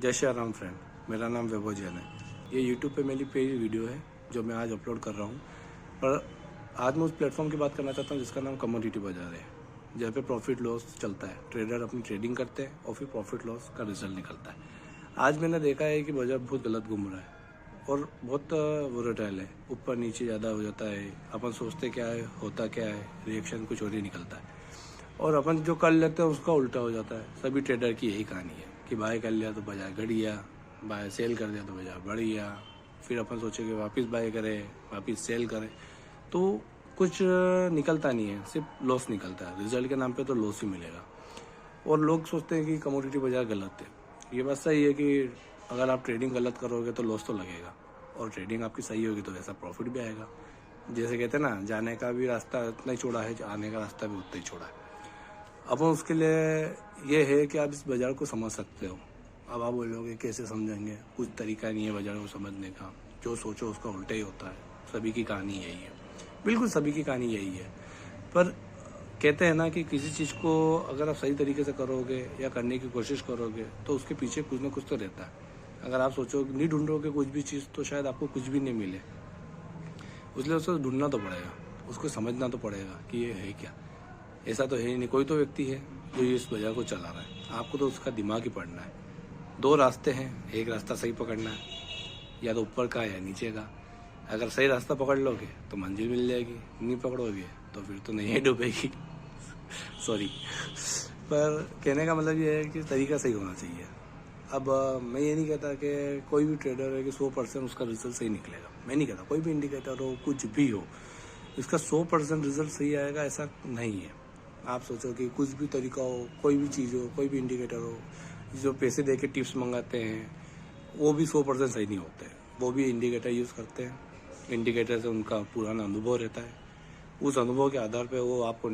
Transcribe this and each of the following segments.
जय श्री राम फ्रेंड, मेरा नाम वैभव जैन है। ये यूट्यूब पे मेरी पहली वीडियो है जो मैं आज अपलोड कर रहा हूँ। पर आज मैं उस प्लेटफॉर्म की बात करना चाहता हूँ जिसका नाम कमोडिटी बाजार है, जहाँ पे प्रॉफिट लॉस चलता है। ट्रेडर अपनी ट्रेडिंग करते हैं और फिर प्रॉफिट लॉस का रिजल्ट निकलता है। आज मैंने देखा है कि बाजार बहुत गलत घूम रहा है और बहुत वोलेटाइल है, ऊपर नीचे ज़्यादा हो जाता है। अपन सोचते क्या है, होता क्या है, रिएक्शन कुछ और ही निकलता है और अपन जो कर लेते हैं उसका उल्टा हो जाता है। सभी ट्रेडर की यही कहानी है कि बाय कर लिया तो बाजार घट गया, बाय सेल कर दिया तो बाजार बढ़ गया, फिर अपन सोचे कि वापस बाय करें, वापस सेल करें, तो कुछ निकलता नहीं है, सिर्फ लॉस निकलता है। रिजल्ट के नाम पे तो लॉस ही मिलेगा। और लोग सोचते हैं कि कमोडिटी बाजार गलत है। ये बात सही है कि अगर आप ट्रेडिंग गलत करोगे तो लॉस तो लगेगा, और ट्रेडिंग आपकी सही होगी तो वैसा प्रॉफिट भी आएगा। जैसे कहते हैं ना, जाने का भी रास्ता उतना ही चौड़ा है, आने का रास्ता भी उतना ही चौड़ा है। अब उसके लिए ये है कि आप इस बाज़ार को समझ सकते हो। अब आप बोलोगे कैसे समझेंगे, कुछ तरीका नहीं है बाज़ार को समझने का, जो सोचो उसका उल्टा ही होता है। सभी की कहानी यही है, बिल्कुल सभी की कहानी यही है। पर कहते हैं ना कि किसी चीज़ को अगर आप सही तरीके से करोगे या करने की कोशिश करोगे तो उसके पीछे कुछ ना कुछ तो रहता है। अगर आप सोचो नहीं ढूंढोगे कुछ भी चीज़ तो शायद आपको कुछ भी नहीं मिले। इसलिए उसको ढूंढना तो पड़ेगा, उसको समझना तो पड़ेगा कि ये है क्या। ऐसा तो है ही नहीं, कोई तो व्यक्ति है जो इस बाजार को चला रहा है। आपको तो उसका दिमाग ही पढ़ना है। दो रास्ते हैं, एक रास्ता सही पकड़ना है, या तो ऊपर का या नीचे का। अगर सही रास्ता पकड़ लोगे तो मंजिल मिल जाएगी, नहीं पकड़ोगे तो फिर तो नहीं डूबेगी। सॉरी, पर कहने का मतलब ये है कि तरीका सही होना चाहिए। अब मैं ये नहीं कहता कि कोई भी ट्रेडर है कि 100% उसका रिजल्ट सही निकलेगा। मैं नहीं कहता कोई भी इंडिकेटर हो, कुछ भी हो, इसका 100% रिजल्ट सही आएगा, ऐसा नहीं है। आप सोचो कि कुछ भी तरीका हो, कोई भी चीज़ हो, कोई भी इंडिकेटर हो, जो पैसे दे के टिप्स मंगाते हैं वो भी 100% सही नहीं होते। वो भी इंडिकेटर यूज़ करते हैं, इंडिकेटर से उनका पुराना अनुभव रहता है। उस अनुभव के आधार पर वो आपको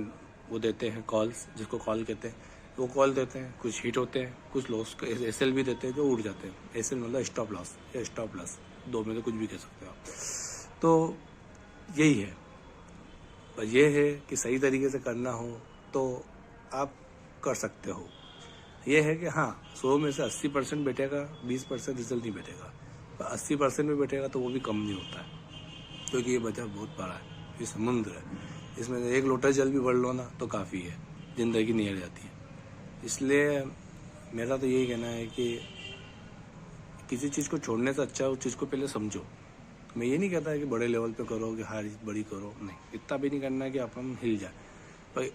वो देते हैं कॉल्स, जिसको कॉल कहते हैं। वो कॉल देते हैं, कुछ हिट होते हैं, कुछ लॉस एसएल भी देते हैं जो उड़ जाते हैं। एसएल मतलब स्टॉप लॉस या स्टॉप लॉस, दो में से कुछ भी कह सकते हो आप। तो यही है। पर यह है कि सही तरीके से करना हो तो आप कर सकते हो। यह है कि हाँ, 100 में से 80% बैठेगा, 20% रिजल्ट नहीं बैठेगा। पर 80% भी बैठेगा तो वो भी कम नहीं होता है, क्योंकि ये बाजार बहुत बड़ा है, ये समुद्र है। इसमें एक लोटा जल भी भर लो ना तो काफ़ी है, ज़िंदगी नहीं हट जाती है। इसलिए मेरा तो यही कहना है कि किसी चीज़ को छोड़ने से अच्छा उस चीज़ को पहले समझो। मैं ये नहीं कहता है कि बड़े लेवल पे करो, कि हार बड़ी करो, नहीं, इतना भी नहीं करना है कि अपन हिल जाए। पर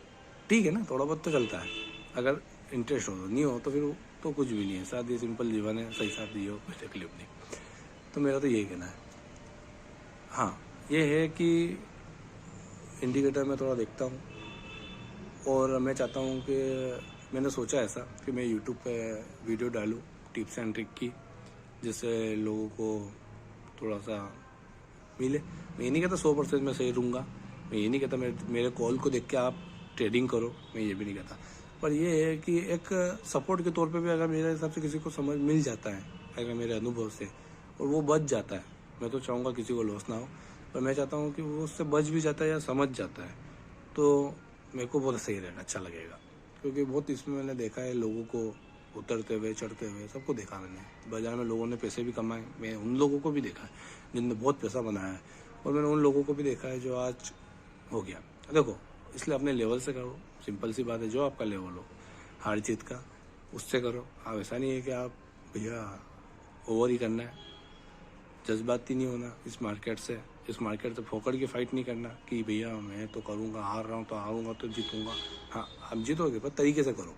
ठीक है ना, थोड़ा बहुत तो चलता है। अगर इंटरेस्ट हो तो, नहीं हो तो फिर तो कुछ भी नहीं है। साथ ये सिंपल जीवन है, सही साथ जियो, कोई तकलीफ नहीं। तो मेरा तो यही कहना है। हाँ, ये है कि इंडिकेटर में थोड़ा देखता हूँ और मैं चाहता हूँ कि मैंने सोचा ऐसा कि मैं यूट्यूब पे वीडियो डालूँ टिप्स एंड ट्रिक की, जिससे लोगों को थोड़ा सा मिले। मैं ये नहीं कहता 100% मैं सही रहूँगा, मैं ये नहीं कहता मेरे कॉल को देख के आप ट्रेडिंग करो, मैं ये भी नहीं कहता। पर ये है कि एक सपोर्ट के तौर पे भी अगर मेरे हिसाब से किसी को समझ मिल जाता है, अगर मेरे अनुभव से, और वो बच जाता है, मैं तो चाहूँगा किसी को लॉस ना हो, पर मैं चाहता हूँ कि वो उससे बच भी जाता है या समझ जाता है तो मेरे को बहुत सही रहेगा, अच्छा लगेगा। क्योंकि बहुत इसमें मैंने देखा है लोगों को उतरते हुए, चढ़ते हुए, सबको देखा मैंने। बाजार में लोगों ने पैसे भी कमाए, मैं उन लोगों को भी देखा है जिनने बहुत पैसा बनाया है, और मैंने उन लोगों को भी देखा है जो आज हो गया। देखो, इसलिए अपने लेवल से करो, सिंपल सी बात है। जो आपका लेवल हो हार जीत का, उससे करो। आप ऐसा नहीं है कि आप भैया ओवर ही करना है, जज्बाती नहीं होना इस मार्केट से फोकड़ के फाइट नहीं करना कि भैया मैं तो करूँगा, हार रहा हूँ तो हारूंगा तो जीतूंगा। हाँ, आप जीतोगे पर तरीके से करो,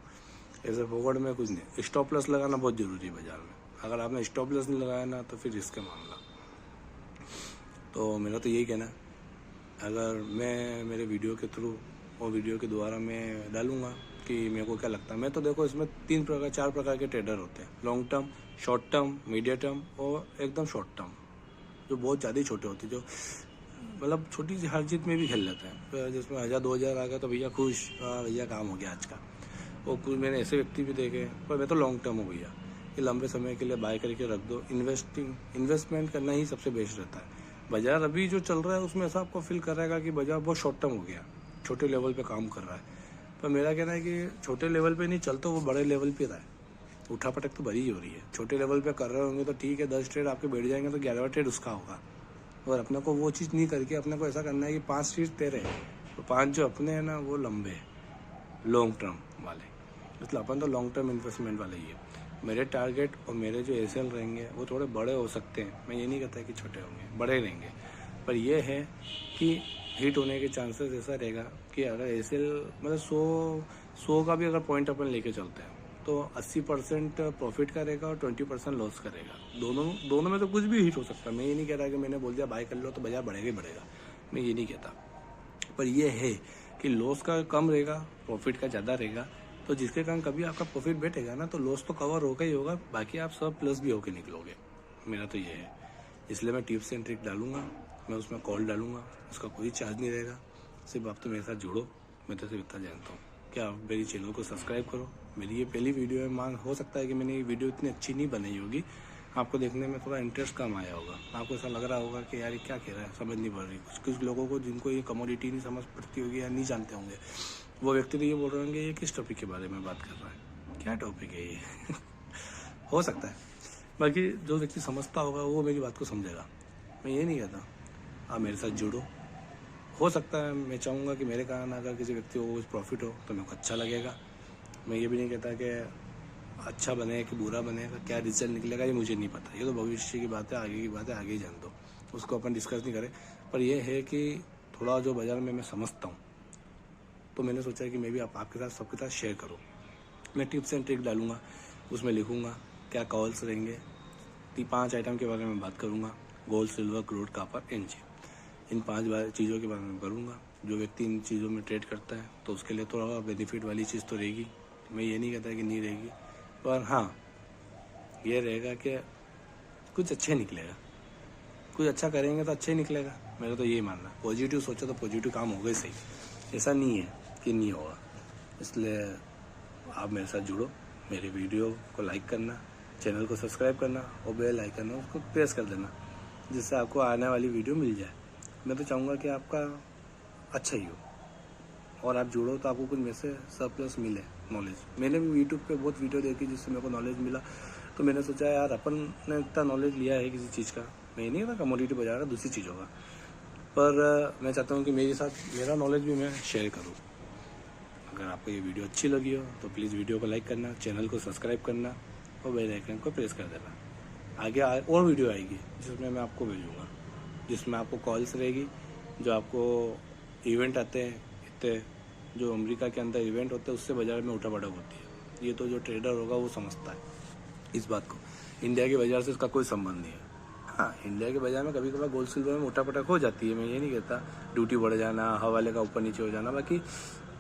ऐसे फोकड़ में कुछ नहीं। स्टॉप लॉस लगाना बहुत ज़रूरी है बाजार में। अगर आपने स्टॉप लॉस नहीं लगाया ना तो फिर रिस्क है मामला। तो मेरा तो यही कहना है। अगर मैं मेरे वीडियो के थ्रू और वीडियो के द्वारा मैं डालूँगा कि मेरे को क्या लगता है। मैं तो देखो, इसमें 4 प्रकार के ट्रेडर होते हैं, long term, short term, medium term और एकदम शॉर्ट टर्म, जो बहुत ज़्यादा ही छोटे होते हैं, जो मतलब छोटी सी हार जीत में भी खेल लेते हैं। जिसमें 1000-2000 आ गया तो भैया खुश, भैया काम हो गया आज का। और कुछ मैंने ऐसे व्यक्ति भी देखे, पर मैं तो लॉन्ग टर्म हूँ भैया, कि लंबे समय के लिए बाय करके रख दो। इन्वेस्टमेंट करना ही सबसे बेस्ट रहता है। बाजार अभी जो चल रहा है उसमें ऐसा आपको फील कराएगा कि बाजार बहुत शॉर्ट टर्म हो गया, छोटे लेवल पे काम कर रहा है। पर मेरा कहना है कि छोटे लेवल पे नहीं चलता, वो बड़े लेवल पे रहा है। उठापटक तो बड़ी ही हो रही है। छोटे लेवल पे कर रहे होंगे तो ठीक है, 10 ट्रेड आपके बैठ जाएंगे तो 11वां ट्रेड उसका होगा। और अपने को वो चीज़ नहीं करके अपने को ऐसा करना है कि 5 ट्रेड तेरे हैं, तो 5 जो अपने हैं ना वो लंबे हैं, लॉन्ग टर्म वाले। मतलब अपन तो लॉन्ग टर्म इन्वेस्टमेंट वाले ही है। मेरे टारगेट और मेरे जो एसएल रहेंगे वो थोड़े बड़े हो सकते हैं, मैं ये नहीं कहता कि छोटे होंगे, बड़े रहेंगे। पर ये है कि हिट होने के चांसेस ऐसा रहेगा कि अगर एसएल मतलब 100 का भी अगर पॉइंट अपन लेके चलते हैं तो 80% प्रॉफिट करेगा और 20% लॉस करेगा। दोनों में तो कुछ भी हिट हो सकता है। मैं ये नहीं कह रहा कि मैंने बोल दिया बाय कर लो तो बाजार बढ़ेगा ही बढ़ेगा, मैं ये नहीं कहता। पर यह है कि लॉस का कम रहेगा, प्रॉफिट का ज़्यादा रहेगा। तो जिसके कारण कभी आपका प्रॉफिट बैठेगा ना तो लॉस तो कवर होगा ही होगा, बाकी आप सब प्लस भी होके निकलोगे। मेरा तो ये है, इसलिए मैं टिप्स एंड ट्रिक डालूंगा, मैं उसमें कॉल डालूंगा, उसका कोई चार्ज नहीं रहेगा। सिर्फ आप तो मेरे साथ जुड़ो, मैं तो सिर्फ इतना जानता हूँ। क्या आप मेरी चैनल को सब्सक्राइब करो। मेरी ये पहली वीडियो है, मान हो सकता है कि मैंने ये वीडियो इतनी अच्छी नहीं बनाई होगी, आपको देखने में थोड़ा इंटरेस्ट कम आया होगा, आपको ऐसा लग रहा होगा कि यार ये क्या कह रहा है, समझ नहीं पड़ रही। कुछ लोगों को जिनको ये कमोडिटी नहीं समझ पड़ती होगी या नहीं जानते होंगे, वो व्यक्ति तो ये बोल रहे होंगे ये किस टॉपिक के बारे में बात कर रहा है, क्या टॉपिक है ये हो सकता है। बाकी जो व्यक्ति समझता होगा वो मेरी बात को समझेगा, मैं ये नहीं कहता। आप मेरे साथ जुड़ो, हो सकता है मैं चाहूँगा कि मेरे कारण अगर किसी व्यक्ति को कुछ प्रॉफिट हो तो मेरे को अच्छा लगेगा। मैं ये भी नहीं कहता कि अच्छा बने कि बुरा बनेगा, क्या रिजल्ट निकलेगा ये मुझे नहीं पता, ये तो भविष्य की बात है, आगे की बात है, आगे ही जान दो, उसको अपन डिस्कस नहीं करें। पर यह है कि थोड़ा जो बाज़ार में मैं समझता हूँ तो मैंने सोचा कि मैं भी आपके साथ सबके साथ शेयर करूँ। मैं टिप्स एंड ट्रिक डालूंगा, उसमें लिखूंगा क्या कॉल्स रहेंगे, 5 आइटम के बारे में बात करूँगा, gold, silver, crude, copper, NG. इन 5 चीज़ों के बारे में करूँगा। जो व्यक्ति इन चीज़ों में ट्रेड करता है तो उसके लिए थोड़ा बेनिफिट वाली चीज़ तो रहेगी, मैं ये नहीं कहता कि नहीं रहेगी। पर हाँ, ये रहेगा कि कुछ अच्छा निकलेगा, कुछ अच्छा करेंगे तो अच्छा ही निकलेगा। मेरा तो यही मानना, पॉजिटिव सोचा तो पॉजिटिव काम होगा ही सही, ऐसा नहीं है कि नहीं होगा। इसलिए आप मेरे साथ जुड़ो, मेरे वीडियो को लाइक करना, चैनल को सब्सक्राइब करना और बेल आइकन है उसको प्रेस कर देना, जिससे आपको आने वाली वीडियो मिल जाए। मैं तो चाहूँगा कि आपका अच्छा ही हो और आप जुड़ो तो आपको कुछ मेरे से सरप्लस मिले नॉलेज। मैंने भी यूट्यूब पे बहुत वीडियो देखी जिससे मेरे को नॉलेज मिला, तो मैंने सोचा यार अपन ने इतना नॉलेज लिया है किसी चीज़ का, मैं नहीं था कमोडिटी बाजार का, दूसरी चीज़ों का, पर मैं चाहता हूँ कि मेरे साथ मेरा नॉलेज भी मैं शेयर करूँ। अगर आपको ये वीडियो अच्छी लगी हो तो प्लीज़ वीडियो को लाइक करना, चैनल को सब्सक्राइब करना और बेल आइकन को प्रेस कर देना। आगे और वीडियो आएगी जिसमें मैं आपको भेजूँगा, जिसमें आपको कॉल्स रहेगी, जो आपको इवेंट आते हैं इतने, जो अमेरिका के अंदर इवेंट होते हैं उससे बाज़ार में उठापटक होती है। ये तो जो ट्रेडर होगा वो समझता है इस बात को, इंडिया के बाज़ार से इसका कोई संबंध नहीं है। हाँ, इंडिया के बाज़ार में कभी कभार गोल्ड सिल्वर में उठापटक हो जाती है, मैं ये नहीं कहता, ड्यूटी बढ़ जाना, हवाले का ऊपर नीचे हो जाना। बाकी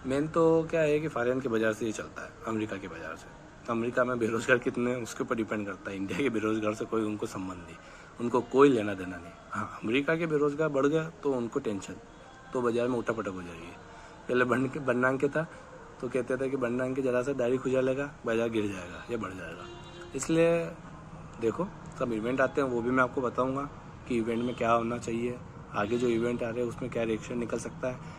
मेन तो क्या है कि फॉरेन के बाज़ार से ही चलता है, अमेरिका के बाज़ार से। अमेरिका में बेरोजगार कितने हैं उसके ऊपर डिपेंड करता है, इंडिया के बेरोजगार से कोई उनको संबंध नहीं, उनको कोई लेना देना नहीं। हाँ, अमेरिका के बेरोजगार बढ़ गया तो उनको टेंशन, तो बाज़ार में उठापटक हो जाएगी। पहले बन्नांके था तो कहते थे कि बन्नांके जरा सा दाढ़ी खुजा लेगा बाज़ार गिर जाएगा या बढ़ जाएगा। इसलिए देखो, सब इवेंट आते हैं वो भी मैं आपको बताऊंगा कि इवेंट में क्या होना चाहिए, आगे जो इवेंट आ रहे हैं उसमें क्या रिएक्शन निकल सकता है,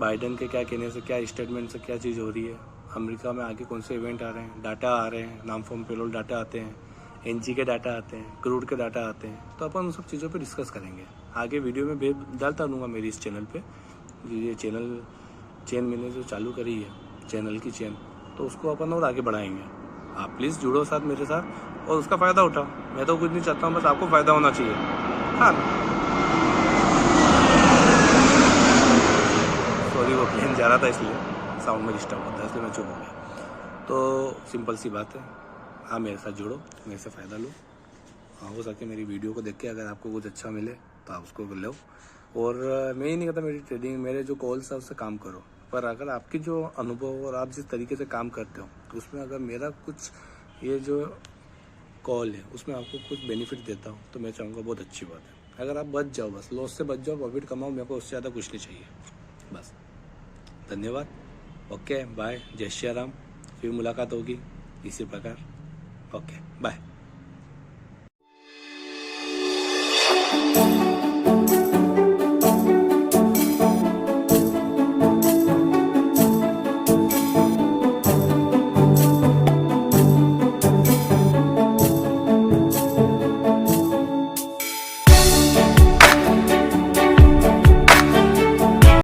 बाइडन के क्या कहने से, क्या स्टेटमेंट से क्या चीज़ हो रही है, अमेरिका में आगे कौन से इवेंट आ रहे हैं, डाटा आ रहे हैं, नाम फॉर्म पेरोल डाटा आते हैं, एनजी के डाटा आते हैं, क्रूड के डाटा आते हैं, तो अपन उन सब चीज़ों पे डिस्कस करेंगे। आगे वीडियो में डालता रहूँगा मेरी इस चैनल पे। ये चेन मैंने जो चालू करी है, चैनल की चेन, तो उसको अपन और आगे बढ़ाएंगे। आप प्लीज़ जुड़ो साथ मेरे साथ और उसका फ़ायदा उठाओ। मैं तो कुछ नहीं चाहता हूँ, बस आपको फ़ायदा होना चाहिए। हाँ, सॉरी वो प्लेन जा रहा था इसलिए साउंड में डिस्टर्ब होता है, इसलिए मैं चुप हो गया। तो सिंपल सी बात है, हाँ मेरे साथ जुड़ो, मेरे से फ़ायदा लो। हाँ, हो सके मेरी वीडियो को देख के अगर आपको कुछ अच्छा मिले तो आप उसको लो। और मैं ही नहीं कहता मेरी ट्रेडिंग, मेरे जो कॉल्स है उससे काम करो, पर अगर आपकी जो अनुभव और आप जिस तरीके से काम करते हो तो उसमें अगर मेरा कुछ ये जो कॉल है उसमें आपको कुछ बेनिफिट देता हूँ तो मैं चाहूँगा बहुत अच्छी बात है। अगर आप बच जाओ, बस लॉस से बच जाओ, प्रॉफिट कमाओ, मेरे को उससे ज़्यादा कुछ नहीं चाहिए। बस, धन्यवाद, ओके बाय, जय श्री राम। फिर मुलाकात होगी इसी प्रकार, ओके बाय।